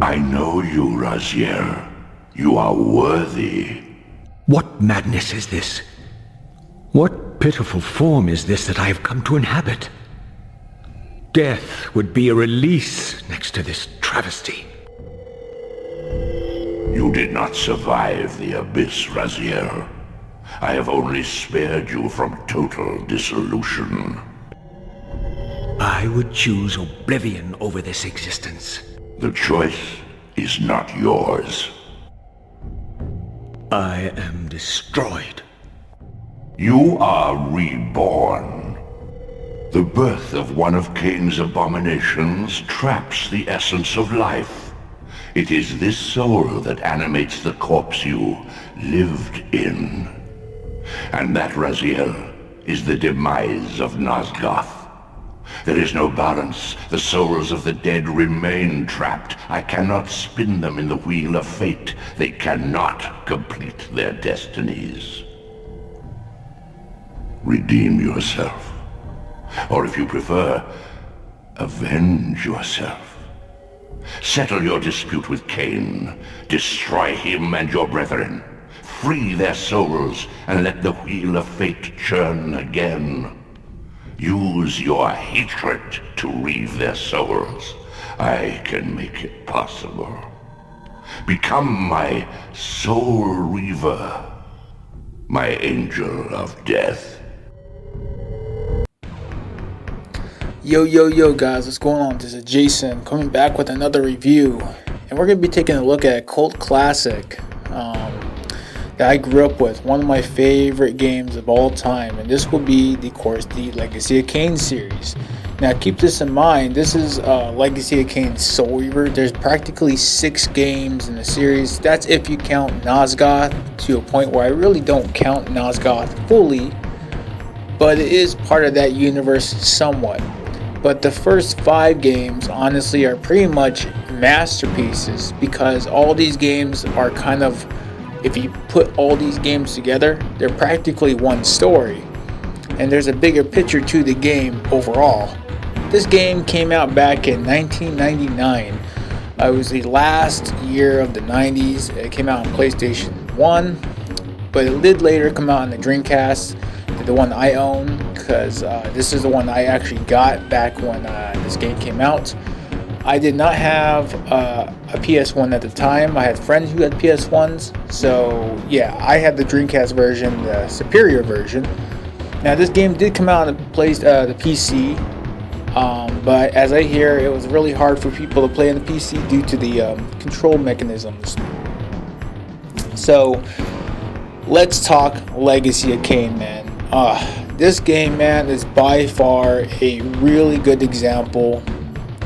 I know you, Raziel. You are worthy. What madness is this? What pitiful form is this that I have come to inhabit? Death would be a release next to this travesty. You did not survive the abyss, Raziel. I have only spared you from total dissolution. I would choose oblivion over this existence. The choice is not yours. I am destroyed. You are reborn. The birth of one of Kain's abominations traps the essence of life. It is this soul that animates the corpse you lived in. And that, Raziel, is the demise of Nosgoth. There is no balance. The souls of the dead remain trapped. I cannot spin them in the wheel of fate. They cannot complete their destinies. Redeem yourself. Or if you prefer, avenge yourself. Settle your dispute with Kain. Destroy him and your brethren. Free their souls and let the wheel of fate churn again. Use your hatred to reave their souls. I can make it possible. Become my soul reaver, my angel of death. Yo guys, what's going on? This is Jason coming back with another review, and we're going to be taking a look at a cult classic that I grew up with, one of my favorite games of all time, and this will be, of course, the Legacy of Kain series. Now keep this in mind, this is Legacy of Kain Soul Reaver. There's practically 6 games in the series. That's if you count Nosgoth, to a point where I really don't count Nosgoth fully, but it is part of that universe somewhat. But the first 5 games honestly are pretty much masterpieces, because all these games are kind of, if you put all these games together, they're practically one story, and there's a bigger picture to the game overall. This game came out back in 1999. It was the last year of the 90s. It came out on PlayStation 1, but it did later come out on the Dreamcast, the one I own, because this is the one I actually got back when this game came out. I did not have a PS1 at the time. I had friends who had PS1s, so yeah, I had the Dreamcast version, the superior version. Now this game did come out on the PC, but as I hear, it was really hard for people to play on the PC due to the control mechanisms. So let's talk Legacy of Kain, man. This game, man, is by far a really good example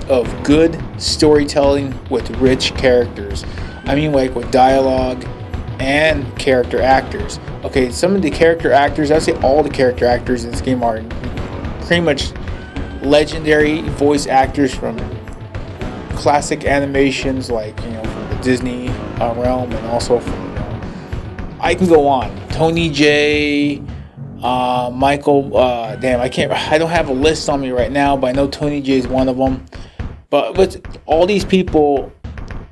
of good storytelling with rich characters. I mean, like with dialogue and character actors. Okay, some of the character actors, I'd say all the character actors in this game are pretty much legendary voice actors from classic animations, like, you know, from the Disney realm, and also from, I can go on. Tony J, Michael, I don't have a list on me right now, but I know Tony J is one of them. But with all these people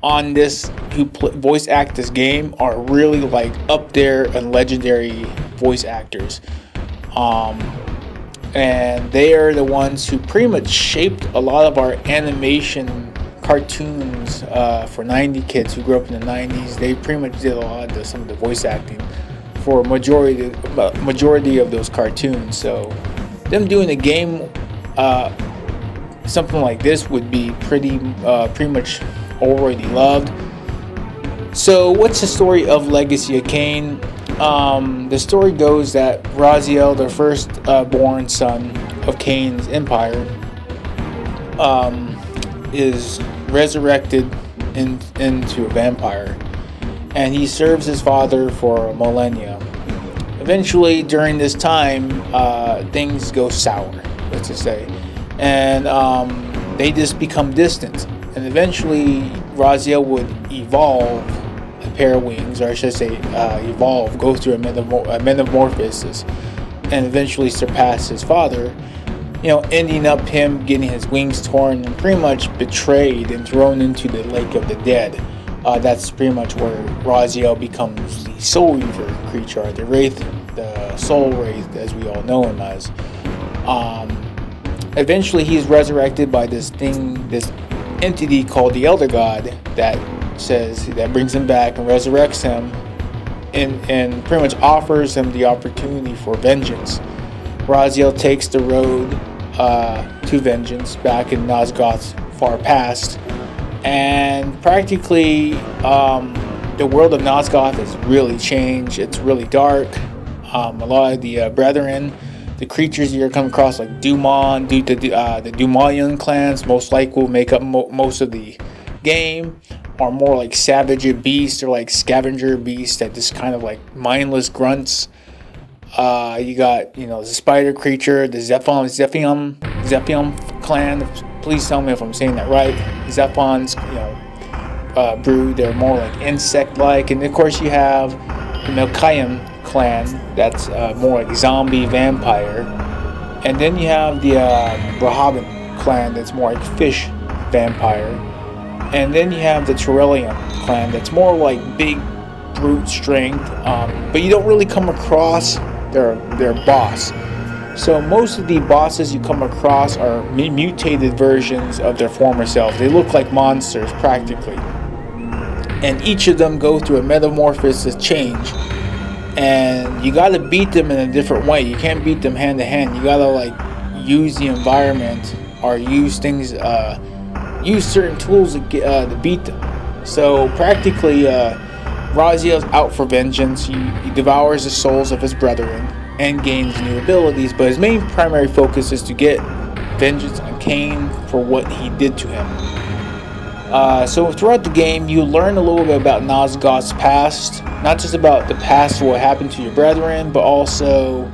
on this who voice act this game are really like up there and legendary voice actors, and they are the ones who pretty much shaped a lot of our animation cartoons for 90 kids who grew up in the 90s. They pretty much did a lot of some of the voice acting for majority of those cartoons. So them doing a game something like this would be pretty much already loved. So what's the story of Legacy of Kain? The story goes that Raziel, the first born son of Kain's empire, is resurrected into a vampire, and he serves his father for a millennia. Eventually, during this time, things go sour, let's just say, and they just become distant. and eventually Raziel would evolve a pair of wings, or I should say evolve, go through a metamorphosis, and eventually surpass his father, ending up him getting his wings torn and pretty much betrayed and thrown into the Lake of the Dead. That's pretty much where Raziel becomes the Soul Reaver creature, the Wraith, the Soul Wraith, as we all know him as. Eventually, he's resurrected by this entity called the Elder God that brings him back and resurrects him, and pretty much offers him the opportunity for vengeance. Raziel takes the road to vengeance back in Nosgoth's far past, and practically the world of Nosgoth has really changed. It's really dark. A lot of the brethren, the creatures you're coming across, like Dumon, the Dumonian clans, most likely will make up most of the game, are more like savage beasts or like scavenger beasts that just kind of like mindless grunts. You got the spider creature, the Zephium clan. Please tell me if I'm saying that right. Zephon's brood. They're more like insect-like, and of course you have the Kain clan. That's more like zombie vampire, and then you have the Rahaban clan. That's more like fish vampire, and then you have the Terrellium clan. That's more like big brute strength, but you don't really come across their boss. So most of the bosses you come across are mutated versions of their former selves. They look like monsters practically, and each of them go through a metamorphosis change, and you gotta beat them in a different way. You can't beat them hand to hand. You gotta like use the environment or use things, use certain tools to beat them. So practically Raziel's out for vengeance. He devours the souls of his brethren and gains new abilities, but his main primary focus is to get vengeance on Kain for what he did to him. So throughout the game, you learn a little bit about Nosgoth's past, not just about the past of what happened to your brethren, but also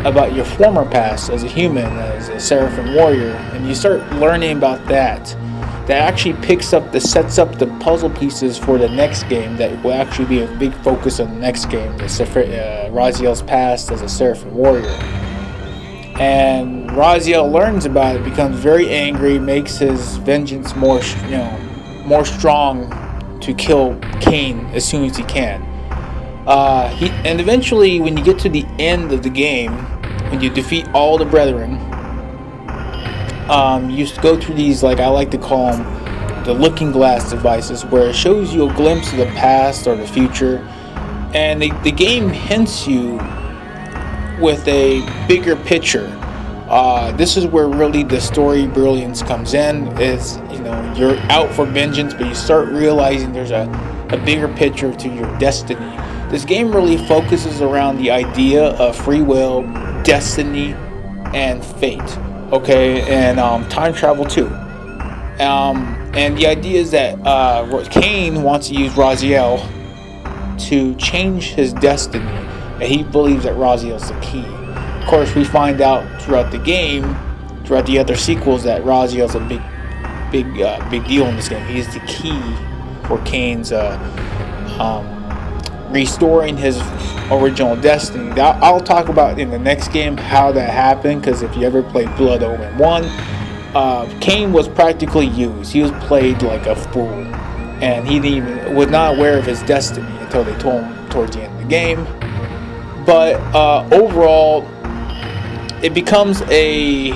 about your former past as a human, as a Seraphim warrior, and you start learning about that. That actually sets up the puzzle pieces for the next game. That will actually be a big focus on the next game, Raziel's past as a Seraphim warrior. And Raziel learns about it, becomes very angry, makes his vengeance more strong to kill Kain as soon as he can. And eventually, when you get to the end of the game, when you defeat all the brethren, you go through these, like I like to call them, the looking glass devices, where it shows you a glimpse of the past or the future, and the game hints you with a bigger picture. This is where really the story brilliance comes in. Is you're out for vengeance, but you start realizing there's a bigger picture to your destiny. This game really focuses around the idea of free will, destiny, and fate. Okay, and time travel too. And the idea is that Kain wants to use Raziel to change his destiny, and he believes that Raziel is the key. Of course, we find out throughout the game, throughout the other sequels, that Raziel is a big deal in this game. He is the key for Kain's restoring his original destiny. I'll talk about in the next game how that happened, because if you ever played Blood Omen 1, Kain was practically used. He was played like a fool, and he was not aware of his destiny until they told him towards the end of the game. But overall, it becomes a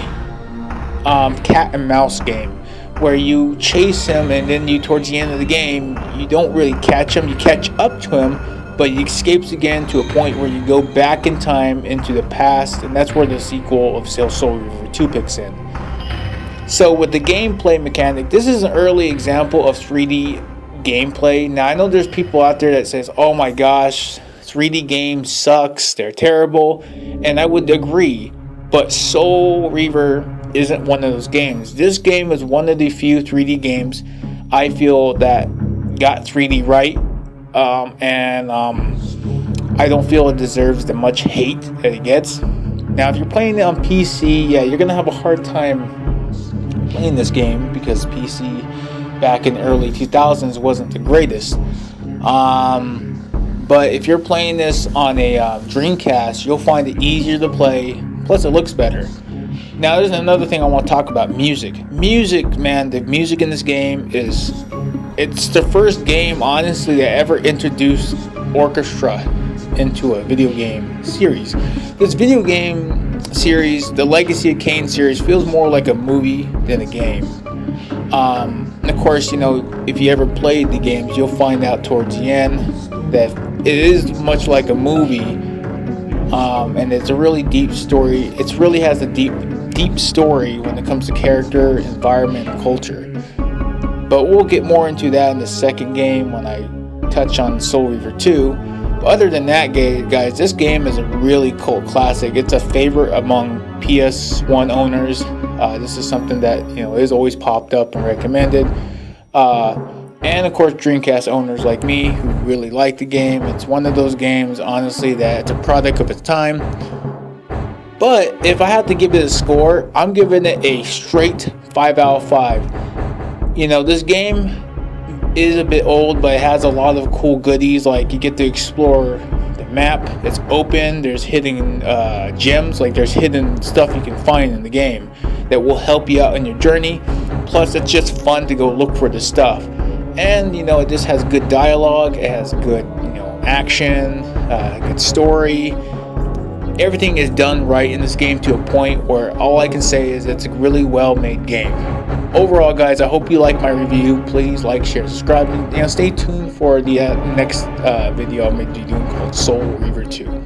cat and mouse game where you chase him, and then towards the end of the game, you don't really catch him. You catch up to him, but he escapes again to a point where you go back in time into the past, and that's where the sequel of Soul Reaver 2 picks in. So with the gameplay mechanic, this is an early example of 3D gameplay. Now I know there's people out there that says, oh my gosh, 3D games sucks, they're terrible, and I would agree, but Soul Reaver isn't one of those games. This game is one of the few 3D games I feel that got 3D right. I don't feel it deserves the much hate that it gets. Now, if you're playing it on PC, yeah, you're gonna have a hard time playing this game, because PC back in the early 2000s wasn't the greatest. But if you're playing this on a Dreamcast, you'll find it easier to play, plus it looks better. Now there's another thing I want to talk about: music. Music, man, the music in this game it's the first game, honestly, that ever introduced orchestra into a video game series. This video game series, the Legacy of Kain series, feels more like a movie than a game. And of course, if you ever played the games, you'll find out towards the end that it is much like a movie, and it's a really deep story. It really has a deep story when it comes to character, environment, and culture. But we'll get more into that in the second game when I touch on Soul Reaver 2. But other than that, guys, this game is a really cult classic. It's a favorite among PS1 owners. This is something that is always popped up and recommended. And of course, Dreamcast owners like me who really like the game. It's one of those games, honestly, that it's a product of its time. But if I have to give it a score, I'm giving it a straight 5 out of 5. This game is a bit old, but it has a lot of cool goodies. Like, you get to explore the map. It's open. There's hidden gems. Like, there's hidden stuff you can find in the game that will help you out in your journey. Plus, it's just fun to go look for the stuff. And it just has good dialogue. It has good action, good story. Everything is done right in this game to a point where all I can say is it's a really well made game. Overall, guys, I hope you like my review. Please like, share, subscribe, and stay tuned for the next video I'm going to be doing called Soul Reaver 2.